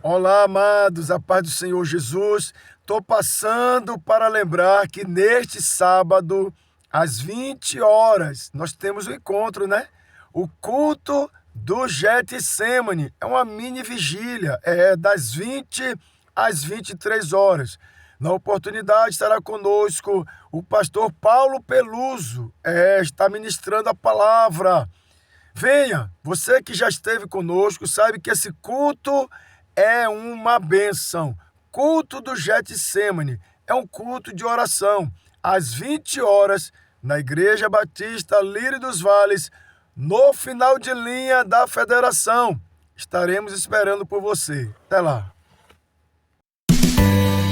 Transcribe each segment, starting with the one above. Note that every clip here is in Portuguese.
Olá, amados, a paz do Senhor Jesus. Estou passando para lembrar que neste sábado, às 20 horas, nós temos um encontro, né? O culto do Getsemane. É uma mini vigília, das 20 às 23 horas. Na oportunidade estará conosco o pastor Paulo Peluso, está ministrando a palavra. Venha, você que já esteve conosco, sabe que esse culto é uma bênção. Culto do Getsemane é um culto de oração, às 20 horas, na Igreja Batista Lírio dos Vales, no final de linha da Federação. Estaremos esperando por você. Até lá.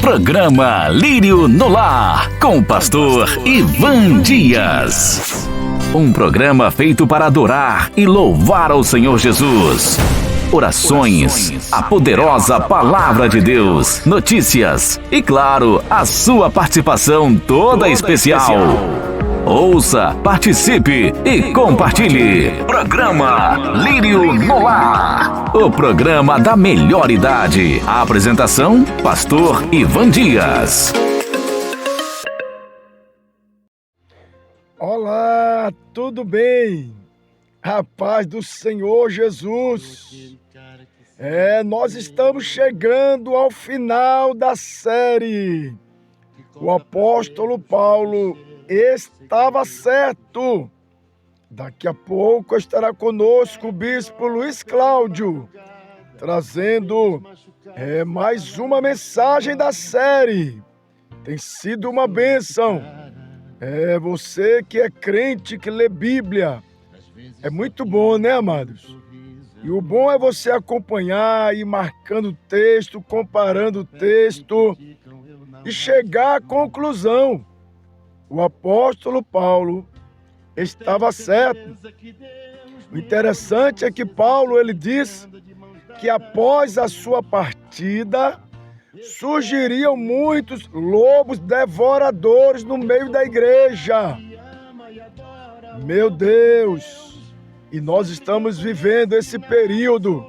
Programa Lírio no Lar, com o pastor Ivan Dias. Um programa feito para adorar e louvar ao Senhor Jesus. Orações, a poderosa palavra de Deus, notícias e, claro, a sua participação toda especial. Ouça, participe e compartilhe. Programa Lírio no Lar. O programa da melhor idade. A apresentação, pastor Ivan Dias. Olá, tudo bem? A paz do Senhor Jesus. Nós estamos chegando ao final da série. O apóstolo Paulo estava certo. Daqui a pouco estará conosco o bispo Luiz Cláudio, trazendo mais uma mensagem da série. Tem sido uma bênção. Você que é crente, que lê Bíblia, é muito bom, né, amados? E o bom é você acompanhar, ir marcando o texto, comparando o texto e chegar à conclusão. O apóstolo Paulo estava certo. O interessante é que Paulo, ele diz que após a sua partida, surgiriam muitos lobos devoradores no meio da igreja. Meu Deus! E nós estamos vivendo esse período.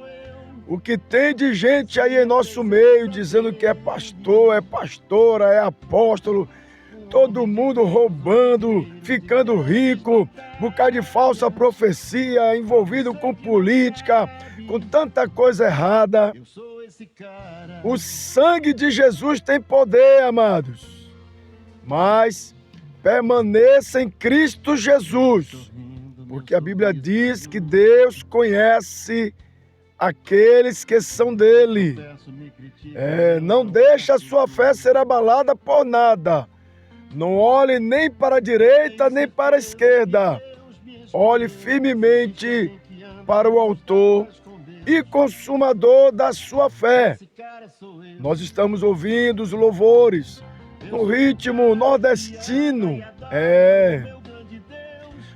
O que tem de gente aí em nosso meio dizendo que é pastor, é pastora, é apóstolo, todo mundo roubando, ficando rico, bocado de falsa profecia, envolvido com política, com tanta coisa errada. O sangue de Jesus tem poder, amados. Mas permaneça em Cristo Jesus, porque a Bíblia diz que Deus conhece aqueles que são dele. Não deixe a sua fé ser abalada por nada. Não olhe nem para a direita, nem para a esquerda. Olhe firmemente para o autor e consumador da sua fé. Nós estamos ouvindo os louvores no ritmo nordestino.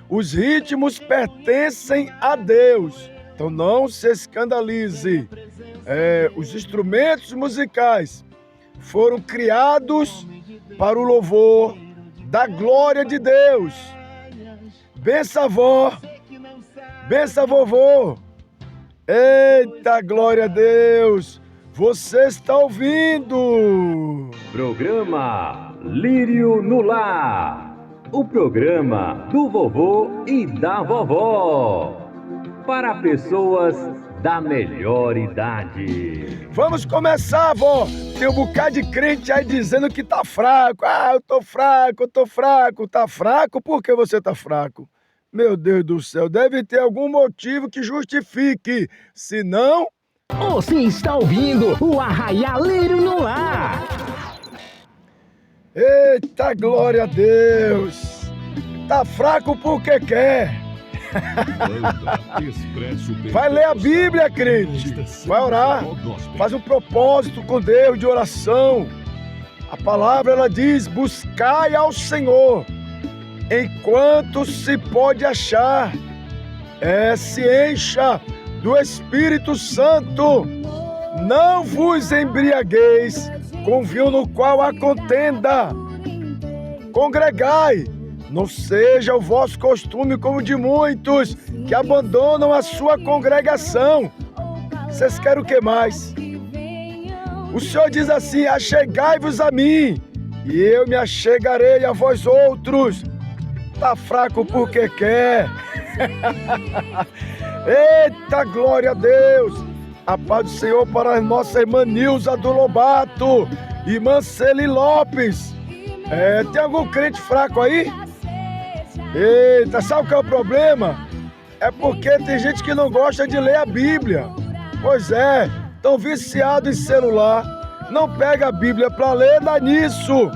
Os ritmos pertencem a Deus, então não se escandalize. Os instrumentos musicais foram criados para o louvor da glória de Deus. Bença avó, bença vovô. Eita, glória a Deus! Você está ouvindo? Programa Lírio no Lar. O programa do vovô e da vovó. Para pessoas da melhor idade. Vamos começar, avó. Tem um bocado de crente aí dizendo que tá fraco. Eu tô fraco, eu tô fraco. Tá fraco? Por que você tá fraco? Meu Deus do céu, deve ter algum motivo que justifique. Se não... Você está ouvindo o Arraiá Lírio no Lar. Eita, glória a Deus. Tá fraco porque quer. Vai ler a Bíblia, crente. Vai orar. Faz um propósito com Deus de oração. A palavra, ela diz: buscai ao Senhor enquanto se pode achar. Se encha do Espírito Santo. Não vos embriagueis com vinho no qual há contenda. Congregai. Não seja o vosso costume como o de muitos que abandonam a sua congregação. Vocês querem o que mais? O Senhor diz assim: achegai-vos a mim, e eu me achegarei a vós outros. Tá fraco porque quer. Eita, glória a Deus. A paz do Senhor para a nossa irmã Nilza do Lobato, irmã Celi Lopes. Tem algum crente fraco aí? Eita, sabe o que é o problema? É porque tem gente que não gosta de ler a Bíblia. Pois é, estão viciados em celular, não pega a Bíblia para ler, dá nisso.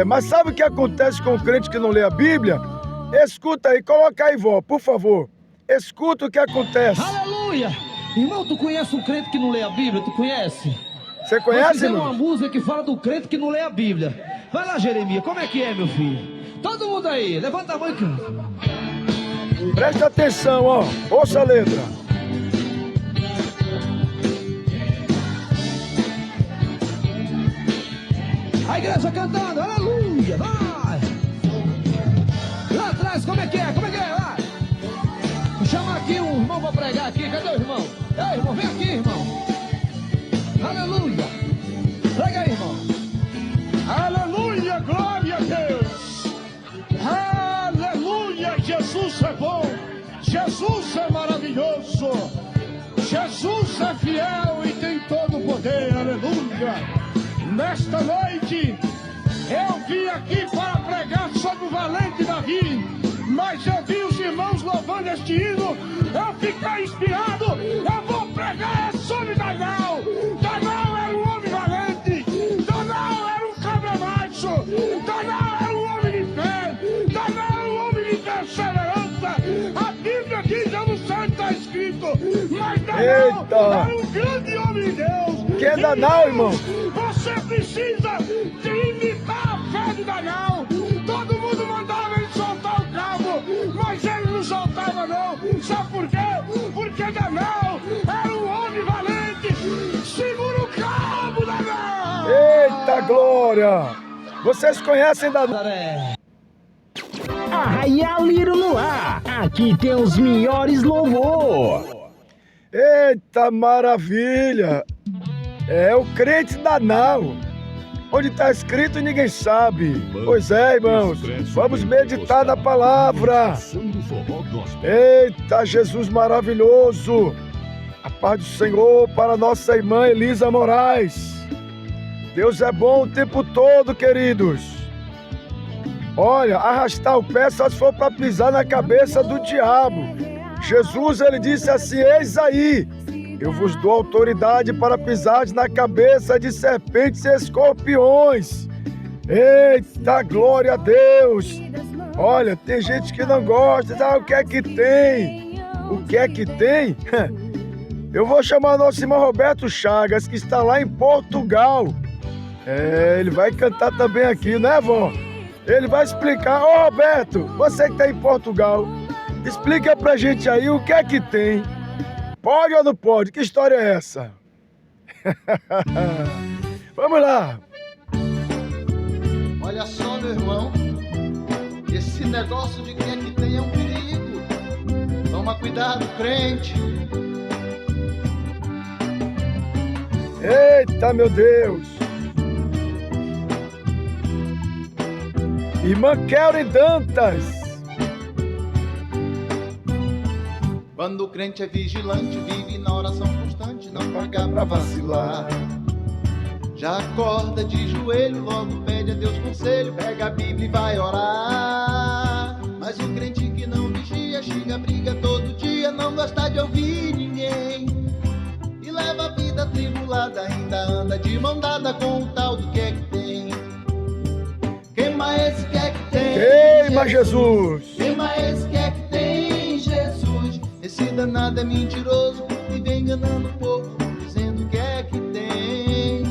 Mas sabe o que acontece com o crente que não lê a Bíblia? Escuta aí, coloca aí, vó, por favor. Escuta o que acontece. Aleluia! Irmão, tu conhece um crente que não lê a Bíblia? Tu conhece? Você conhece, irmão? irmão? Uma música que fala do crente que não lê a Bíblia. Vai lá, Jeremias, como é que é, meu filho? Todo mundo aí, levanta a mão e canta. Presta atenção, ó. Ouça a letra. A igreja cantando, aleluia, vai! Lá atrás, como é que é? Como é que é? Vai! Vou chamar aqui um irmão pra pregar aqui. Cadê o irmão? Ei, irmão, vem aqui, irmão. Aleluia! Prega aí, irmão. Aleluia, glória a Deus. Aleluia, Jesus é bom. Jesus é maravilhoso. Jesus é fiel e tem todo o poder. Aleluia. Nesta noite, eu vim aqui para pregar sobre o valente Davi, mas eu vi os irmãos louvando este hino, eu fiquei inspirado, eu vou pregar sobre Daniel. Daniel era um homem valente, Daniel era um cabra macho, Daniel era um homem de fé, Daniel era um homem de perseverança. A Bíblia diz, eu não sei o que está escrito, mas Daniel era um grande homem de Deus. Que é Daniel, irmão? Você precisa de imitar a fé de Daniel. Todo mundo mandava ele soltar o cabo, mas ele não soltava não. Sabe por quê? Porque Daniel era um homem valente. Segura o cabo, Daniel! Eita, glória! Vocês conhecem Daniel? Arraial Lírio no ar. Aqui tem os melhores louvor. Eita, maravilha! É o crente Daniel. Onde está escrito ninguém sabe. Pois é, irmãos, vamos meditar na palavra. Eita, Jesus maravilhoso. A paz do Senhor para nossa irmã Elisa Moraes. Deus é bom o tempo todo, queridos. Olha, arrastar o pé só se for para pisar na cabeça do diabo. Jesus, ele disse assim: eis aí, eu vos dou autoridade para pisar na cabeça de serpentes e escorpiões. Eita, glória a Deus! Olha, tem gente que não gosta. O que é que tem? O que é que tem? Eu vou chamar nosso irmão Roberto Chagas, que está lá em Portugal. Ele vai cantar também aqui, né, vó? Ele vai explicar. Ô, Roberto, você que está em Portugal, explica pra gente aí o que é que tem. Pode ou não pode? Que história é essa? Vamos lá. Olha só, meu irmão, esse negócio de que é que tem é um perigo. Toma cuidado, crente. Eita, meu Deus. Irmã Kelly Dantas. Quando o crente é vigilante, vive na oração constante, não paga pra vacilar. Já acorda de joelho, logo pede a Deus conselho, pega a Bíblia e vai orar. Mas o crente que não vigia, xinga, briga todo dia, não gosta de ouvir ninguém. E leva a vida atribulada, ainda anda de mão dada com o tal do que é que tem. Queima esse que é que tem. Queima, Jesus. Queima esse que é que tem, Jesus. Esse danado é mentiroso e vem enganando o povo, dizendo que é que tem.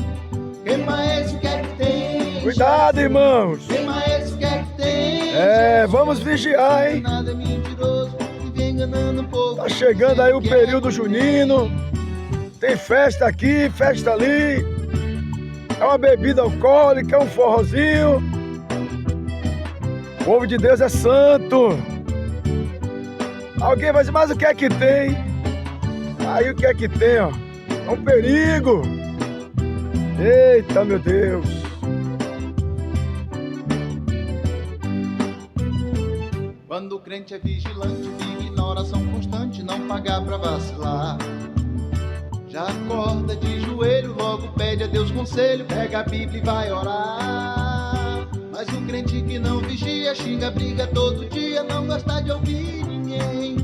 Queima esse que é que tem. Cuidado, irmãos. Queima esse que é que tem. Vamos vigiar, hein? Nada é mentiroso e vem enganando o povo. Tá chegando aí o período junino. Tem festa aqui, festa ali. É uma bebida alcoólica, é um forrozinho. O povo de Deus é santo. Alguém vai dizer, mas o que é que tem? Aí o que é que tem, ó? É um perigo. Eita, meu Deus. Quando o crente é vigilante, vive na oração constante, não pagar pra vacilar. Já acorda de joelho, logo pede a Deus conselho, pega a Bíblia e vai orar. Mas o crente que não vigia, xinga, briga todo dia, não gosta de ouvir ninguém.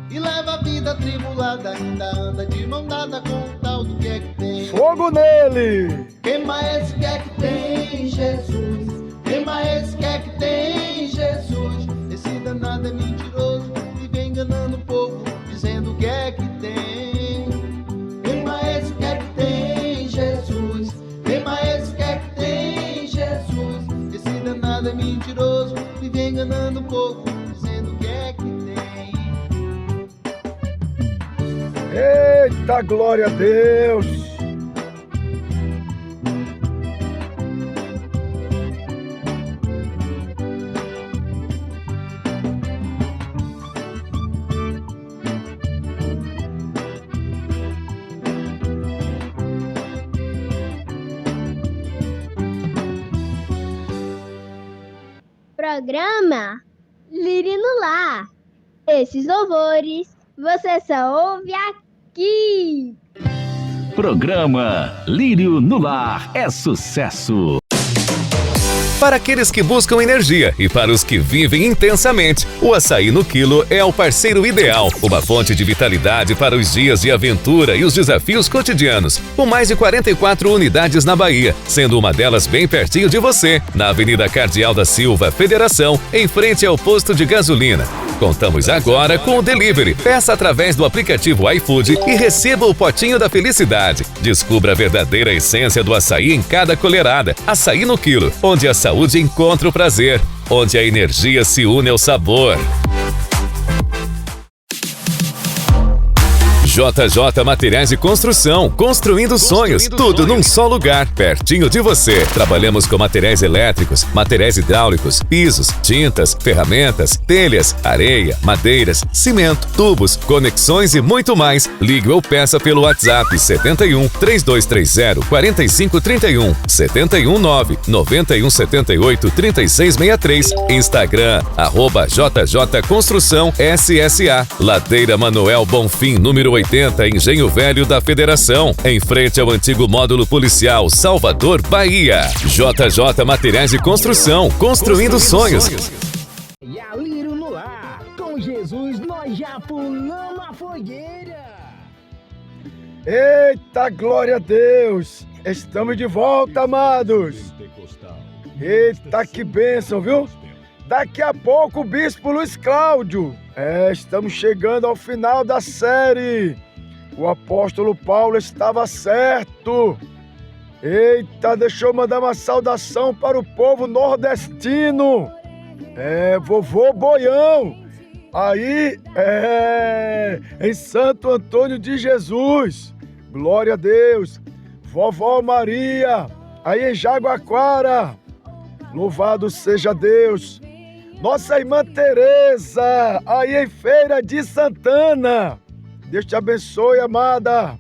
E leva a vida atribulada, ainda anda de mão dada com o tal do que é que tem. Fogo nele! Queima esse que é que tem, Jesus. Queima esse que é que tem, Jesus. Esse danado é mentiroso e vem enganando o povo, dizendo o que é que tem. Queima esse que é que tem, Jesus. Queima esse que é que tem, Jesus. Esse danado é mentiroso e vem enganando o povo, dizendo o que é que tem. Eita, glória a Deus! Programa Lírio no Lar. Esses louvores você só ouve aqui. Programa Lírio no Lar é sucesso. Para aqueles que buscam energia e para os que vivem intensamente, o Açaí no Quilo é o parceiro ideal. Uma fonte de vitalidade para os dias de aventura e os desafios cotidianos. Com mais de 44 unidades na Bahia, sendo uma delas bem pertinho de você, na Avenida Cardeal da Silva, Federação, em frente ao posto de gasolina. Contamos agora com o delivery. Peça através do aplicativo iFood e receba o potinho da felicidade. Descubra a verdadeira essência do açaí em cada colherada. Açaí no Quilo, onde a saúde encontra o prazer, onde a energia se une ao sabor. JJ Materiais de Construção, construindo sonhos, tudo num só lugar, pertinho de você. Trabalhamos com materiais elétricos, materiais hidráulicos, pisos, tintas, ferramentas, telhas, areia, madeiras, cimento, tubos, conexões e muito mais. Ligue ou peça pelo WhatsApp 71 3230 4531, 719 9178 3663, Instagram @JJ Construção SSA, Ladeira Manuel Bonfim, número 80, Engenho Velho da Federação, em frente ao antigo módulo policial Salvador, Bahia. JJ Materiais de Construção, construindo sonhos. E a Lírio no Lar, com Jesus nós já pulamos a fogueira. Eita, glória a Deus! Estamos de volta, amados! Eita, que bênção, viu? Daqui a pouco o Bispo Luiz Cláudio. Estamos chegando ao final da série. O apóstolo Paulo estava certo. Eita, deixa eu mandar uma saudação para o povo nordestino. Vovô Boião. Aí, em Santo Antônio de Jesus. Glória a Deus. Vovó Maria, aí em Jaguaquara. Louvado seja Deus. Nossa irmã Tereza, aí em Feira de Santana. Deus te abençoe, amada.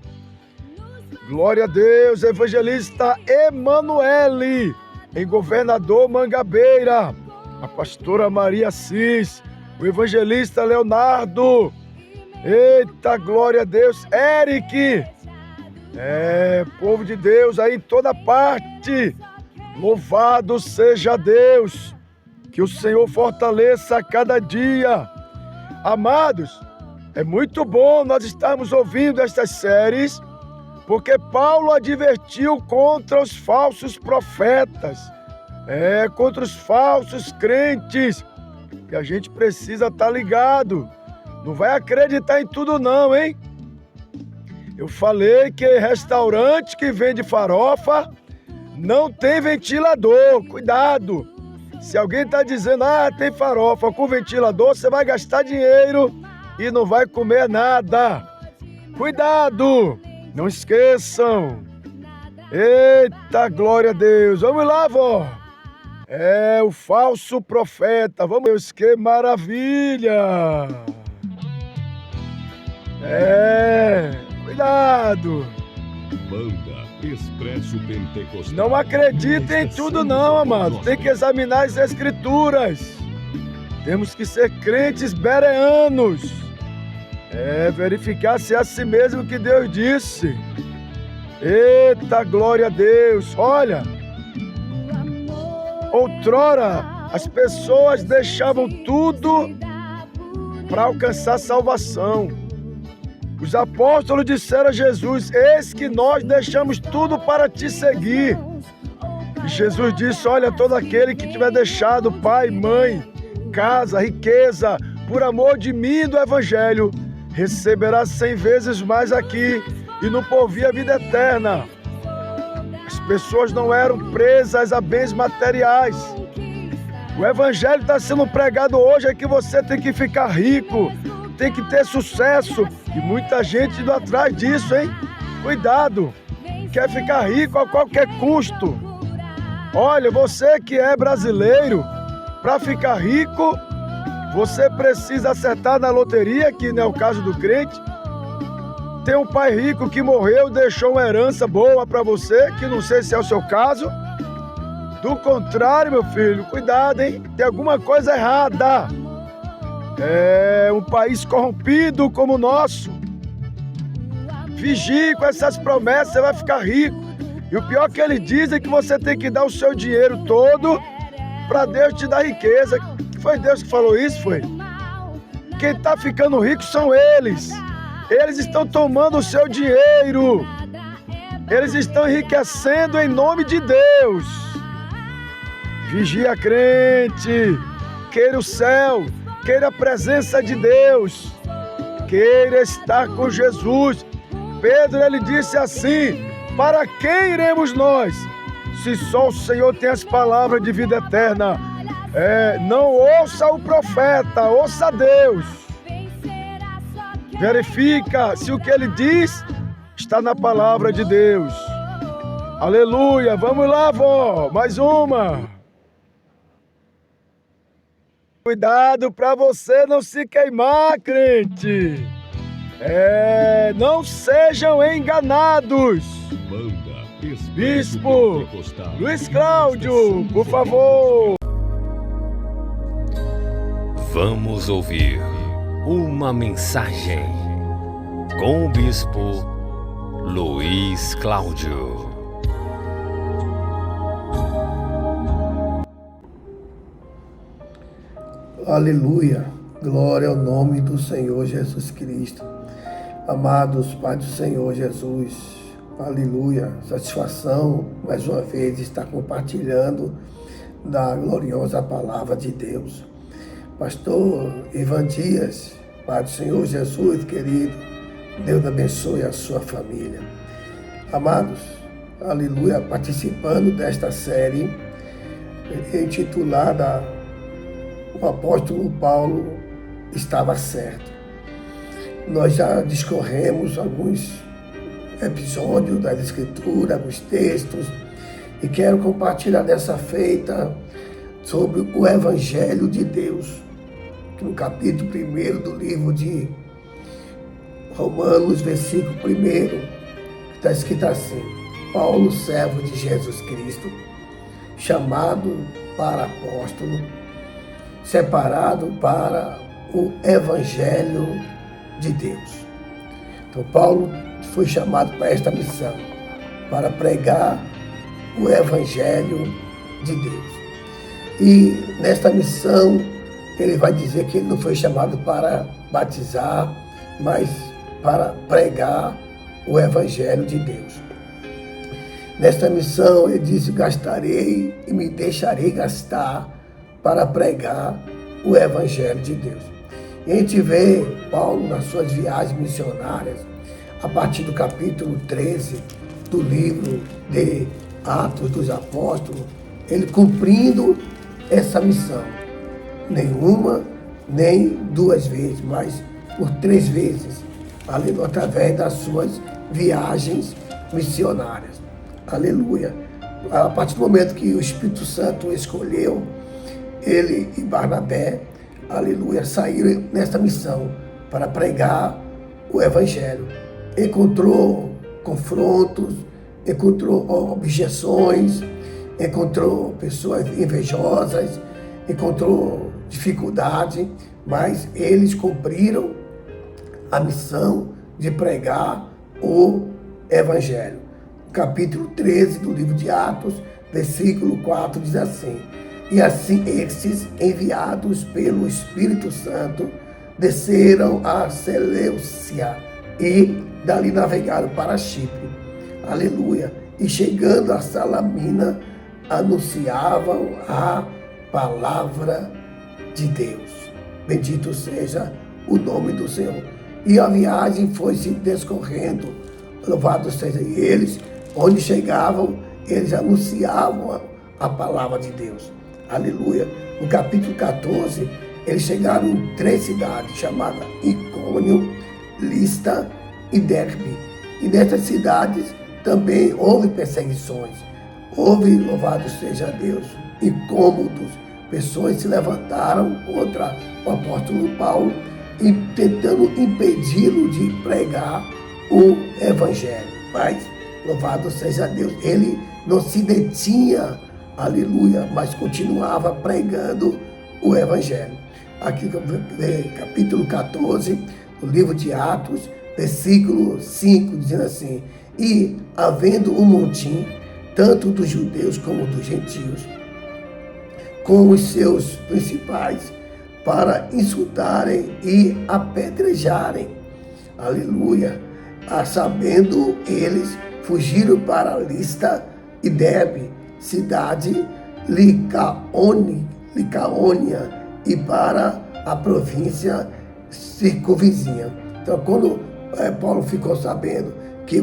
Glória a Deus. Evangelista Emanuele, em Governador Mangabeira. A pastora Maria Assis. O evangelista Leonardo. Eita, glória a Deus. Eric. Povo de Deus aí em toda parte. Louvado seja Deus. Que o Senhor fortaleça a cada dia. Amados, é muito bom nós estarmos ouvindo estas séries, porque Paulo advertiu contra os falsos profetas, contra os falsos crentes, que a gente precisa estar ligado. Não vai acreditar em tudo não, hein? Eu falei que restaurante que vende farofa não tem ventilador, cuidado. Se alguém está dizendo, tem farofa com ventilador, você vai gastar dinheiro e não vai comer nada. Cuidado, não esqueçam. Eita, glória a Deus. Vamos lá, vó. O falso profeta. Vamos, Deus, que maravilha. Cuidado. Banda Expresso Pentecostal. Não acredite em tudo não, amado. Tem que examinar as Escrituras. Temos que ser crentes bereanos. Verificar se é assim mesmo que Deus disse. Eita, glória a Deus. Olha, outrora as pessoas deixavam tudo para alcançar salvação. Os apóstolos disseram a Jesus: eis que nós deixamos tudo para te seguir. E Jesus disse: olha, todo aquele que tiver deixado pai, mãe, casa, riqueza, por amor de mim e do Evangelho, receberá 100 vezes mais aqui e no porvir a vida eterna. As pessoas não eram presas a bens materiais. O Evangelho está sendo pregado hoje é que você tem que ficar rico, tem que ter sucesso. E muita gente indo atrás disso, hein? Cuidado! Quer ficar rico a qualquer custo. Olha, você que é brasileiro, para ficar rico, você precisa acertar na loteria, que não é o caso do crente. Tem um pai rico que morreu, deixou uma herança boa para você, que não sei se é o seu caso. Do contrário, meu filho, cuidado, hein? Tem alguma coisa errada. É um país corrompido como o nosso. Vigie com essas promessas, você vai ficar rico. E o pior que ele diz é que você tem que dar o seu dinheiro todo para Deus te dar riqueza. Foi Deus que falou isso, foi? Quem está ficando rico são eles. Eles estão tomando o seu dinheiro. Eles estão enriquecendo em nome de Deus. Vigia, crente. Queira o céu. Queira a presença de Deus. Queira estar com Jesus. Pedro, ele disse assim: para quem iremos nós? Se só o Senhor tem as palavras de vida eterna. Não ouça o profeta, ouça Deus. Verifica se o que ele diz está na palavra de Deus. Aleluia, vamos lá, vó, mais uma. Cuidado para você não se queimar, crente. Não sejam enganados. Bispo Luiz Cláudio, por favor. Vamos ouvir uma mensagem com o Bispo Luiz Cláudio. Aleluia, glória ao nome do Senhor Jesus Cristo. Amados Pai do Senhor Jesus, aleluia, satisfação mais uma vez estar compartilhando da gloriosa palavra de Deus. Pastor Ivan Dias, Pai do Senhor Jesus, querido, Deus abençoe a sua família. Amados, aleluia, participando desta série intitulada O Apóstolo Paulo Estava Certo. Nós já discorremos alguns episódios das Escrituras, alguns textos, e quero compartilhar dessa feita sobre o Evangelho de Deus. No capítulo 1 do livro de Romanos, versículo 1, está escrito assim: Paulo, servo de Jesus Cristo, chamado para apóstolo, separado para o Evangelho de Deus. Então Paulo foi chamado para esta missão, para pregar o Evangelho de Deus. E nesta missão ele vai dizer que ele não foi chamado para batizar, mas para pregar o Evangelho de Deus. Nesta missão ele disse: gastarei e me deixarei gastar para pregar o Evangelho de Deus. E a gente vê Paulo nas suas viagens missionárias, a partir do capítulo 13 do livro de Atos dos Apóstolos, ele cumprindo essa missão. Nenhuma, nem duas vezes, mas por 3 vezes, aleluia, através das suas viagens missionárias. Aleluia. A partir do momento que o Espírito Santo escolheu, ele e Barnabé, aleluia, saíram nesta missão para pregar o Evangelho. Encontrou confrontos, encontrou objeções, encontrou pessoas invejosas, encontrou dificuldade, mas eles cumpriram a missão de pregar o Evangelho. Capítulo 13 do livro de Atos, versículo 4 diz assim: e assim estes, enviados pelo Espírito Santo, desceram a Seleucia e dali navegaram para Chipre. Aleluia! E chegando a Salamina, anunciavam a palavra de Deus. Bendito seja o nome do Senhor. E a viagem foi se descorrendo. Louvado seja eles. Onde chegavam, eles anunciavam a palavra de Deus. Aleluia. No capítulo 14, eles chegaram em 3 cidades, chamadas Icônio, Lista e Derbe. E nessas cidades também houve perseguições. Houve, louvado seja Deus, incômodos. Pessoas se levantaram contra o apóstolo Paulo e tentando impedi-lo de pregar o Evangelho. Mas, louvado seja Deus, ele não se detinha, aleluia, mas continuava pregando o Evangelho. Aqui, capítulo 14, do livro de Atos, versículo 5, dizendo assim: e havendo um montim, tanto dos judeus como dos gentios, com os seus principais, para insultarem e apedrejarem. Aleluia. Sabendo eles, fugiram para Lista e Derbe, cidade Licaônia, e para a província circunvizinha. Então, quando Paulo ficou sabendo que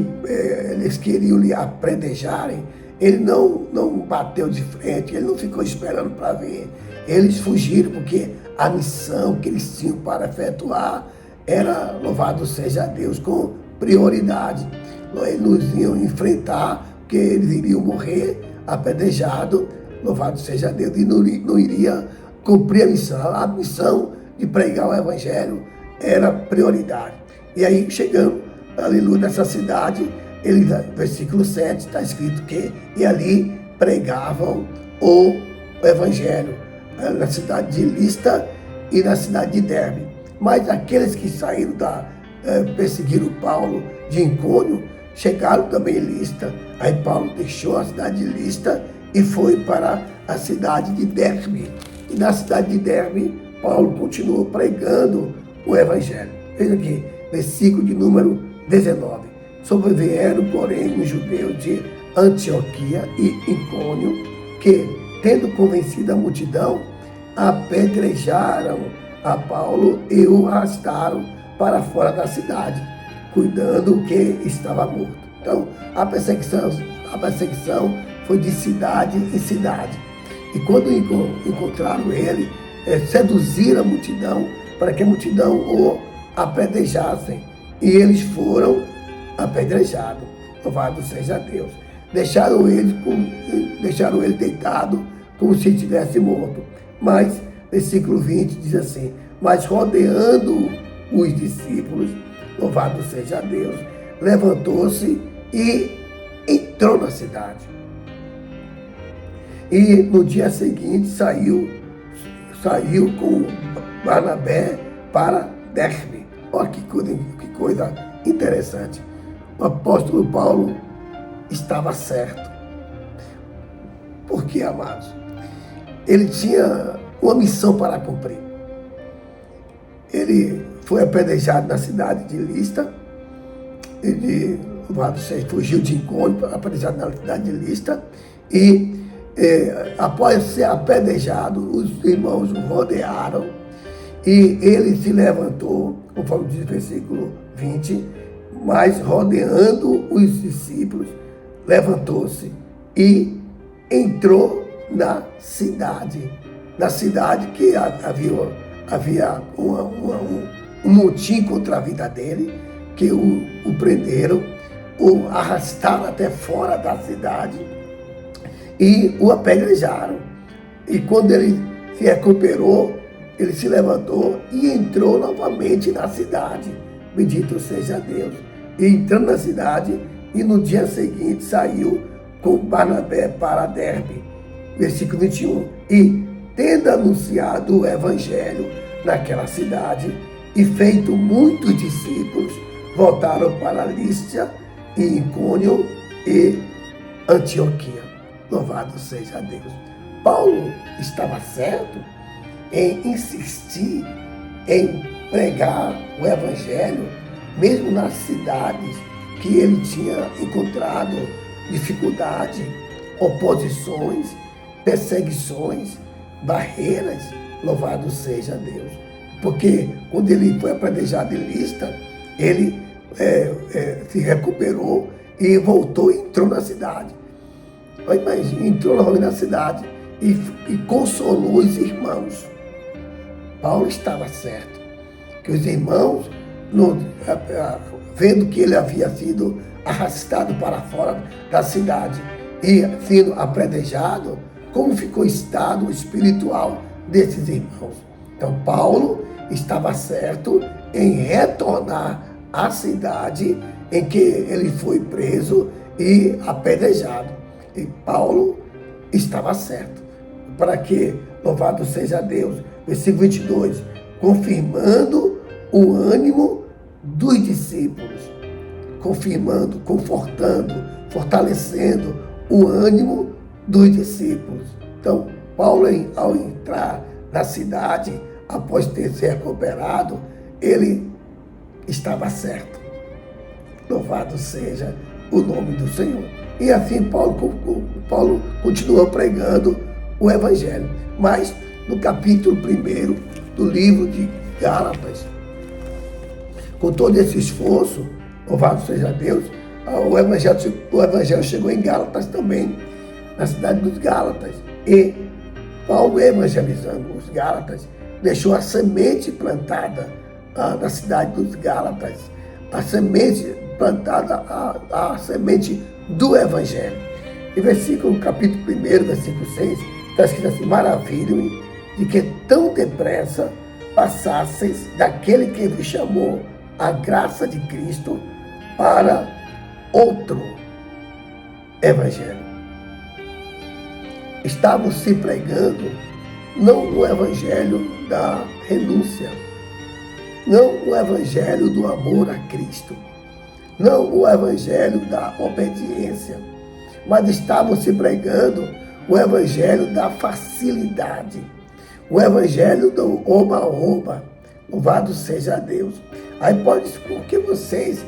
eles queriam lhe apedrejarem, ele não bateu de frente, ele não ficou esperando para ver. Eles fugiram porque a missão que eles tinham para efetuar era, louvado seja Deus, com prioridade. Eles nos iam enfrentar, porque eles iriam morrer apedrejados, louvado seja Deus, e não iria cumprir a missão. A missão de pregar o Evangelho era prioridade. E aí, chegando, aleluia, nessa cidade, versículo 7, está escrito que e ali pregavam o Evangelho, na cidade de Lista e na cidade de Derbe. Mas aqueles que saíram perseguiram Paulo de Icônio, chegaram também em Lista. Aí Paulo deixou a cidade de Lista e foi para a cidade de Derbe. E na cidade de Derbe, Paulo continuou pregando o Evangelho. Veja aqui, versículo de número 19. Sobrevieram, porém, os judeus de Antioquia e Icônio, que, tendo convencido a multidão, apedrejaram a Paulo e o arrastaram para fora da cidade, cuidando que estava morto. Então, a perseguição foi de cidade em cidade. E quando encontraram ele, seduziram a multidão para que a multidão o apedrejassem. E eles foram apedrejados. Louvado seja Deus. Deixaram ele deitado como se estivesse morto. Mas, versículo 20 diz assim: mas rodeando os discípulos, louvado seja Deus, levantou-se e entrou na cidade. E no dia seguinte saiu com Barnabé para Derbe. Olha que coisa interessante. O apóstolo Paulo estava certo. Por quê, amados? Ele tinha uma missão para cumprir. Ele foi apedrejado na cidade de Lista. Ele fugiu de Icônio, apedrejado na cidade de Lista. E após ser apedrejado, os irmãos o rodearam. E ele se levantou, conforme diz o versículo 20, mas rodeando os discípulos, levantou-se e entrou na cidade que havia um motim contra a vida dele, que o prenderam, o arrastaram até fora da cidade e o apedrejaram. E quando ele se recuperou, ele se levantou e entrou novamente na cidade. Bendito seja Deus. E entrando na cidade, e no dia seguinte saiu com Barnabé para Derbe. Versículo 21. E, tendo anunciado o evangelho naquela cidade e feito muitos discípulos, voltaram para Lístia e Icônio e Antioquia. Louvado seja Deus. Paulo estava certo em insistir em pregar o evangelho, mesmo nas cidades que ele tinha encontrado dificuldade, oposições, perseguições, barreiras. Louvado seja Deus. Porque quando ele foi apedrejado em Listra, ele se recuperou e voltou e entrou na cidade. Imagina, entrou novamente na cidade e consolou os irmãos. Paulo estava certo, que os irmãos, vendo que ele havia sido arrastado para fora da cidade e sendo apedrejado, como ficou o estado espiritual desses irmãos. Então Paulo estava certo em retornar à cidade em que ele foi preso e apedrejado. E Paulo estava certo. Para que, louvado seja Deus, versículo 22, confirmando o ânimo dos discípulos, confirmando, confortando, fortalecendo o ânimo dos discípulos. Então, Paulo, ao entrar na cidade, após ter se recuperado, ele estava certo. Louvado seja o nome do Senhor. E assim Paulo continuou pregando o evangelho. Mas no capítulo 1 do livro de Gálatas, com todo esse esforço, louvado seja Deus, o evangelho chegou em Gálatas também, na cidade dos Gálatas. E Paulo, evangelizando os Gálatas, deixou a semente plantada na cidade dos Gálatas, a semente plantada, a semente do evangelho. E capítulo 1, versículo 6, está escrito assim: maravilho-me de que tão depressa passasseis daquele que vos chamou a graça de Cristo para outro evangelho. Estamos se pregando não o evangelho da renúncia, não o evangelho do amor a Cristo, não o evangelho da obediência, mas estamos se pregando o evangelho da facilidade, o evangelho do oba-oba. Louvado seja Deus. Aí pode dizer, por que vocês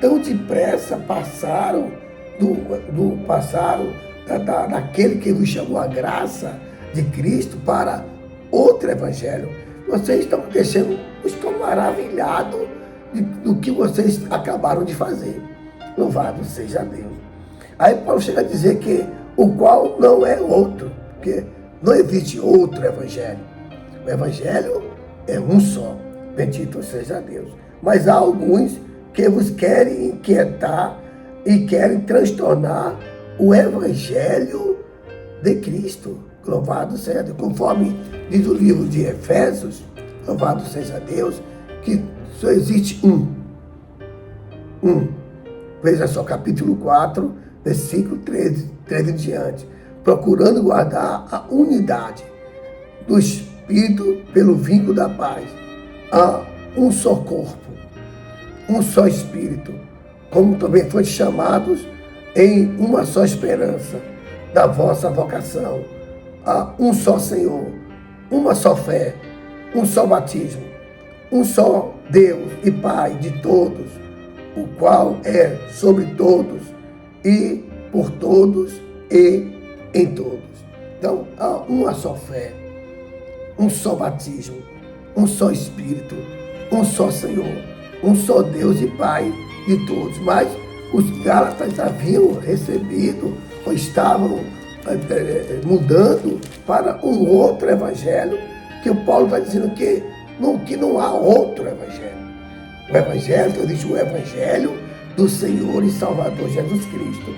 tão depressa passaram daquele que vos chamou a graça de Cristo para outro evangelho? Vocês estão maravilhados do que vocês acabaram de fazer. Louvado seja Deus. Aí Paulo chega a dizer que o qual não é outro, porque não existe outro evangelho. O evangelho é um só. Bendito seja Deus. Mas há alguns que vos querem inquietar e querem transtornar o evangelho de Cristo. Louvado seja Deus. Conforme diz o livro de Efésios, louvado seja Deus, que só existe um. Veja só, capítulo 4, versículo 13 em diante. Procurando guardar a unidade do Espírito pelo vínculo da paz. Há um só corpo, um só Espírito, como também foram chamados em uma só esperança da vossa vocação. Há um só Senhor, uma só fé, um só batismo, um só Deus e Pai de todos, o qual é sobre todos e por todos e em todos. Então, há uma só fé, um só batismo, um só Espírito, um só Senhor, um só Deus e Pai de todos. Mas os Gálatas haviam recebido ou estavam mudando para um outro evangelho, que o Paulo está dizendo que não há outro evangelho. O evangelho, então existe o evangelho do Senhor e Salvador Jesus Cristo.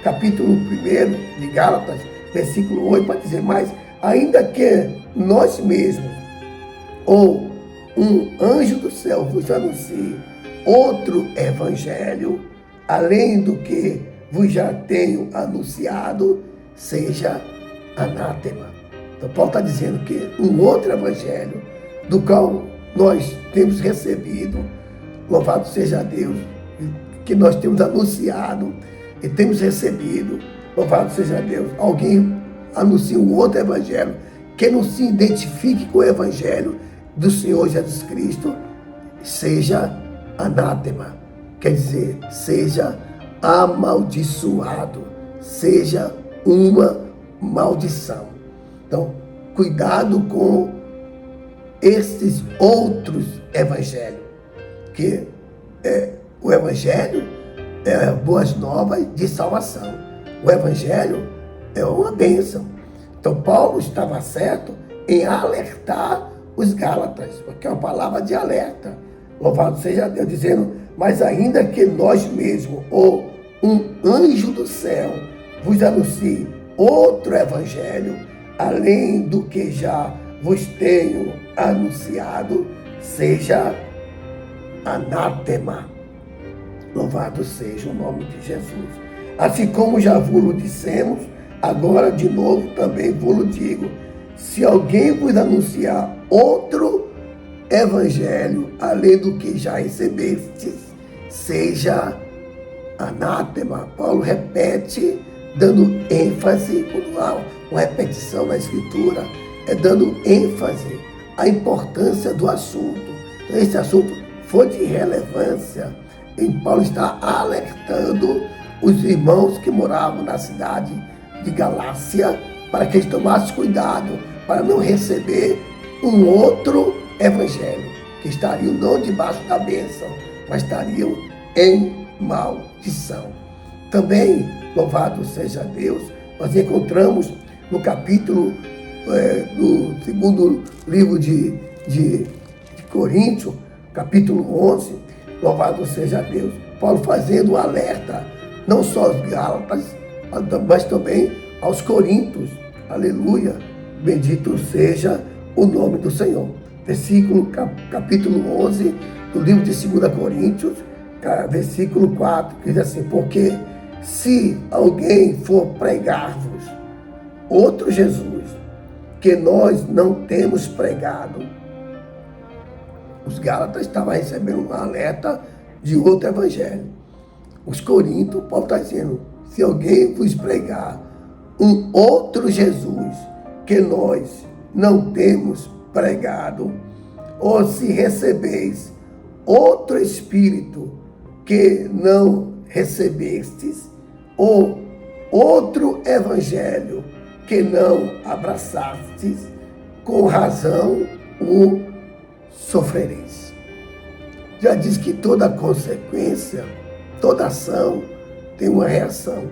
Capítulo 1 de Gálatas, versículo 8, para dizer: mas ainda que nós mesmos ou um anjo do céu vos anuncie outro evangelho, além do que vos já tenho anunciado, seja anátema. Então Paulo está dizendo que um outro evangelho, do qual nós temos recebido, louvado seja Deus, que nós temos anunciado e temos recebido, louvado seja Deus, alguém anuncia um outro evangelho que não se identifique com o evangelho do Senhor Jesus Cristo, seja anátema, quer dizer, seja amaldiçoado, seja uma maldição. Então, cuidado com esses outros evangelhos, que o evangelho é boas novas de salvação. O evangelho é uma bênção. Então, Paulo estava certo em alertar os Gálatas, porque é uma palavra de alerta. Louvado seja Deus, dizendo, mas ainda que nós mesmos, ou um anjo do céu, vos anuncie outro evangelho, além do que já vos tenho anunciado, seja anátema. Louvado seja o nome de Jesus. Assim como já vos dissemos, agora de novo também vos digo, se alguém vos anunciar outro evangelho, além do que já recebestes, seja anátema. Paulo repete, dando ênfase, quando há uma repetição na Escritura, dando ênfase à importância do assunto. Então, esse assunto foi de relevância, e Paulo está alertando os irmãos que moravam na cidade de Galácia para que eles tomassem cuidado para não receber um outro evangelho, que estariam não debaixo da bênção, mas estariam em maldição. Também, louvado seja Deus, nós encontramos no capítulo do segundo livro de Coríntios, capítulo 11, louvado seja Deus, Paulo fazendo um alerta, não só aos Gálatas, mas também aos Coríntios. Aleluia, bendito seja o nome do Senhor. Capítulo 11 do livro de 2 Coríntios, versículo 4, que diz assim, porque se alguém for pregar-vos outro Jesus, que nós não temos pregado, os Gálatas estavam recebendo um alerta de outro evangelho. Os Coríntios, Paulo está dizendo, se alguém vos pregar um outro Jesus que nós não temos pregado, ou se recebeis outro Espírito que não recebestes, ou outro evangelho que não abraçastes, com razão o sofrereis. Já diz que toda consequência, toda ação tem uma reação.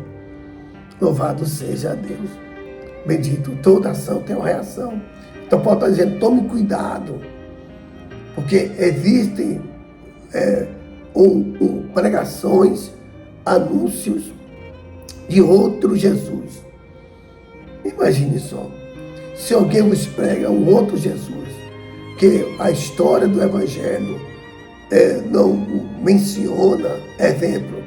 Louvado seja Deus. Bendito, toda ação tem uma reação. Então Paulo está dizendo, tome cuidado, porque existem pregações, anúncios de outro Jesus. Imagine só, se alguém vos prega um outro Jesus, que a história do Evangelho não menciona, exemplo,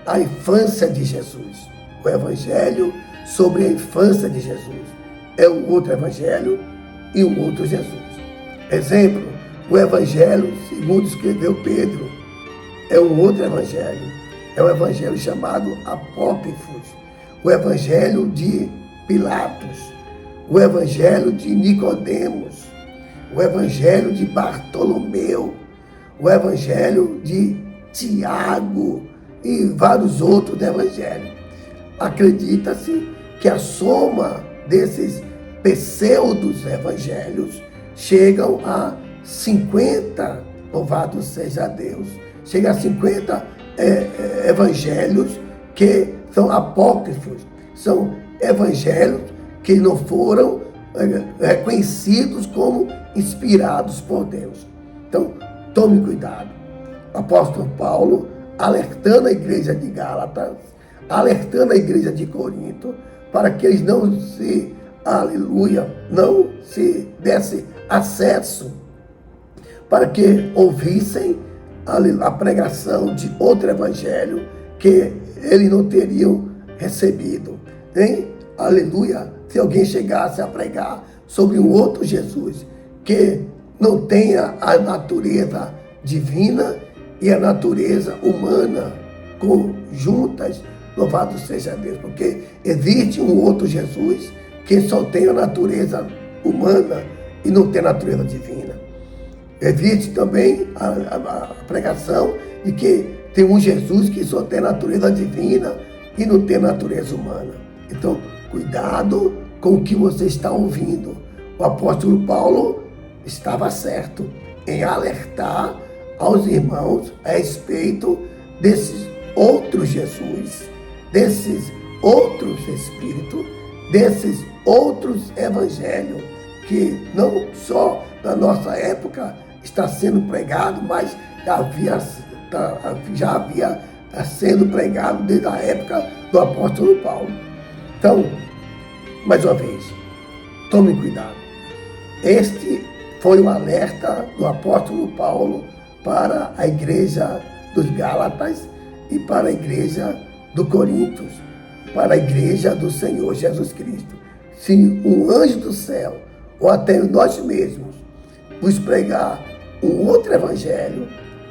a infância de Jesus. O Evangelho sobre a infância de Jesus é um outro Evangelho e um outro Jesus. Exemplo, o Evangelho segundo escreveu Pedro é um outro Evangelho. É um Evangelho chamado Apócrifos, o Evangelho de Pilatos, o Evangelho de Nicodemos, o Evangelho de Bartolomeu, o Evangelho de Tiago e vários outros evangelhos. Acredita-se que a soma desses pseudos evangelhos chegam a 50, louvado seja Deus, chega a 50 evangelhos que são apócrifos, são evangelhos que não foram reconhecidos como inspirados por Deus. Então, tome cuidado. O apóstolo Paulo, alertando a igreja de Gálatas, alertando a igreja de Corinto, para que eles não se, aleluia, não se desse acesso, para que ouvissem a pregação de outro evangelho que eles não teriam recebido. Hein? Aleluia! Se alguém chegasse a pregar sobre um outro Jesus que não tenha a natureza divina e a natureza humana conjuntas, louvado seja Deus, porque existe um outro Jesus que só tem a natureza humana e não tem a natureza divina. Existe também a pregação de que tem um Jesus que só tem a natureza divina e não tem a natureza humana. Então, cuidado com o que você está ouvindo. O apóstolo Paulo estava certo em alertar aos irmãos a respeito desses outros Jesus, desses outros Espíritos, desses outros Evangelhos, que não só na nossa época está sendo pregado, mas já havia sendo pregado desde a época do apóstolo Paulo. Então, mais uma vez, tome cuidado. Este foi o alerta do apóstolo Paulo para a igreja dos Gálatas e para a igreja do Coríntios, para a igreja do Senhor Jesus Cristo. Se um anjo do céu, ou até nós mesmos, vos pregar um outro evangelho,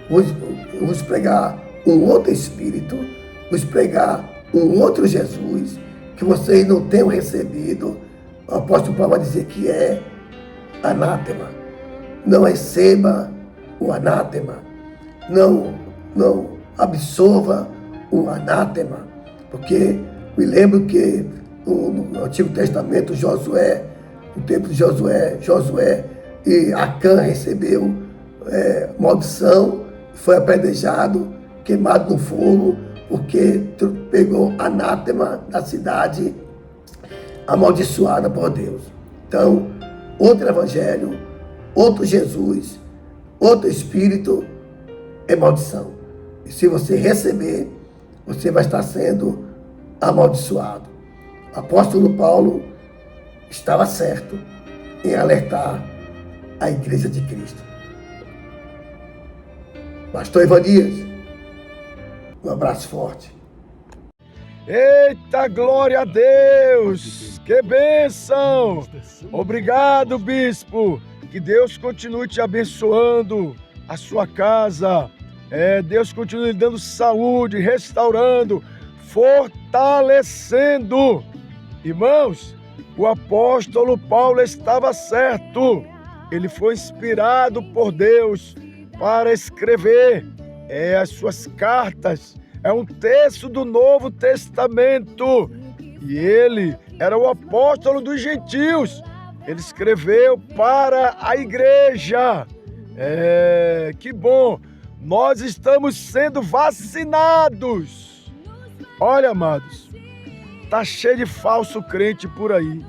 vos pregar um outro Espírito, vos pregar um outro Jesus, que vocês não tenham recebido, o apóstolo Paulo vai dizer que é anátema. Não receba o anátema. Não absorva o anátema. Porque me lembro que no Antigo Testamento, no tempo de Josué e Acã recebeu maldição, foi apedrejado, queimado no fogo, porque pegou anátema da cidade amaldiçoada por Deus. Então, outro evangelho, outro Jesus, outro Espírito é maldição. E se você receber, você vai estar sendo amaldiçoado. O apóstolo Paulo estava certo em alertar a igreja de Cristo. Pastor Ivan Dias, um abraço forte. Eita, glória a Deus! Que bênção! Obrigado, bispo. Que Deus continue te abençoando, a sua casa. Deus continue dando saúde, restaurando, fortalecendo. Irmãos, o apóstolo Paulo estava certo. Ele foi inspirado por Deus para escrever as suas cartas. É um texto do Novo Testamento. E ele era o apóstolo dos gentios. Ele escreveu para a igreja. Que bom. Nós estamos sendo vacinados. Olha, amados, tá cheio de falso crente por aí.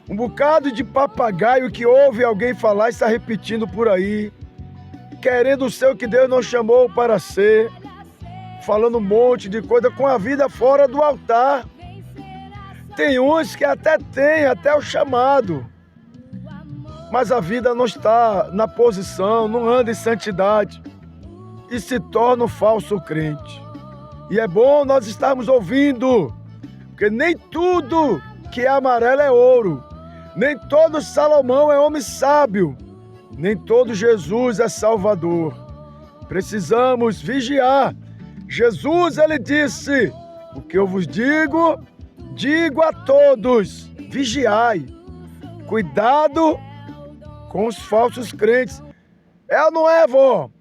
Um bocado de papagaio que ouve alguém falar e está repetindo por aí, querendo ser o que Deus não chamou para ser, falando um monte de coisa com a vida fora do altar. Tem uns que até têm o chamado, mas a vida não está na posição, não anda em santidade e se torna um falso crente. E é bom nós estarmos ouvindo, porque nem tudo que é amarelo é ouro, nem todo Salomão é homem sábio, nem todo Jesus é Salvador. Precisamos vigiar. Jesus, ele disse: o que eu vos digo, digo a todos, vigiai. Cuidado com os falsos crentes. Ou não é, vó?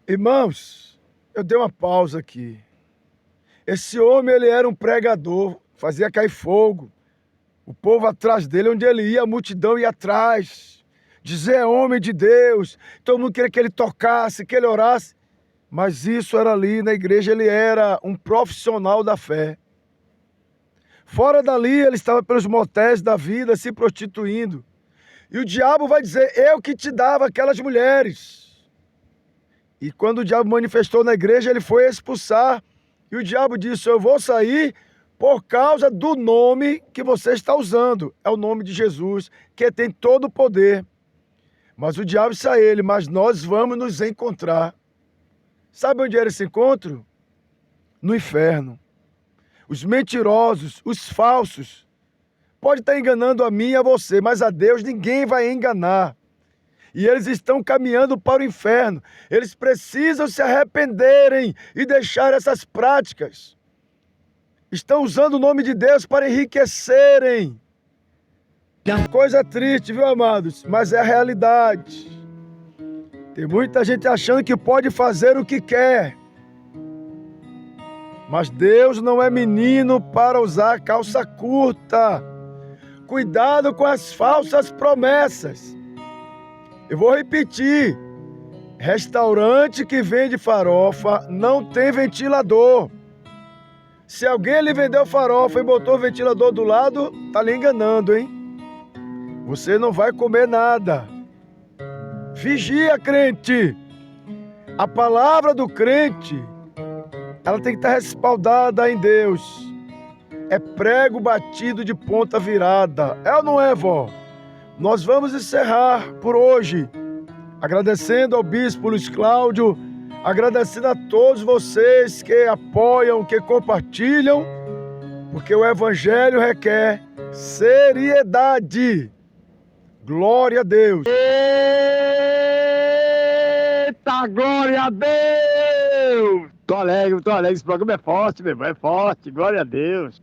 Irmãos, eu dei uma pausa aqui. Esse homem, ele era um pregador, fazia cair fogo. O povo atrás dele, onde ele ia, a multidão ia atrás. Dizer homem de Deus. Todo mundo queria que ele tocasse, que ele orasse. Mas isso era ali na igreja, ele era um profissional da fé. Fora dali, ele estava pelos motéis da vida, se prostituindo. E o diabo vai dizer: eu que te dava aquelas mulheres. E quando o diabo manifestou na igreja, ele foi expulsar. E o diabo disse: eu vou sair por causa do nome que você está usando. É o nome de Jesus, que tem todo o poder. Mas o diabo disse a ele: mas nós vamos nos encontrar. Sabe onde era esse encontro? no inferno. Os mentirosos, os falsos, pode estar enganando a mim e a você, mas a Deus ninguém vai enganar. E eles estão caminhando para o inferno. Eles precisam se arrependerem e deixar essas práticas. Estão usando o nome de Deus para enriquecerem. Coisa triste, viu, amados? Mas é a realidade. Tem muita gente achando que pode fazer o que quer. Mas Deus não é menino para usar calça curta. Cuidado com as falsas promessas. Eu vou repetir. Restaurante que vende farofa não tem ventilador. Se alguém lhe vendeu farofa e botou o ventilador do lado, tá lhe enganando, hein? Você não vai comer nada. Vigia, crente. A palavra do crente, ela tem que estar respaldada em Deus. É prego batido de ponta virada. É ou não é, vó? Nós vamos encerrar por hoje, agradecendo ao Bispo Luiz Cláudio, agradecendo a todos vocês que apoiam, que compartilham, porque o Evangelho requer seriedade. Glória a Deus. Eita, glória a Deus! Tô alegre, esse programa é forte, meu irmão, é forte, glória a Deus.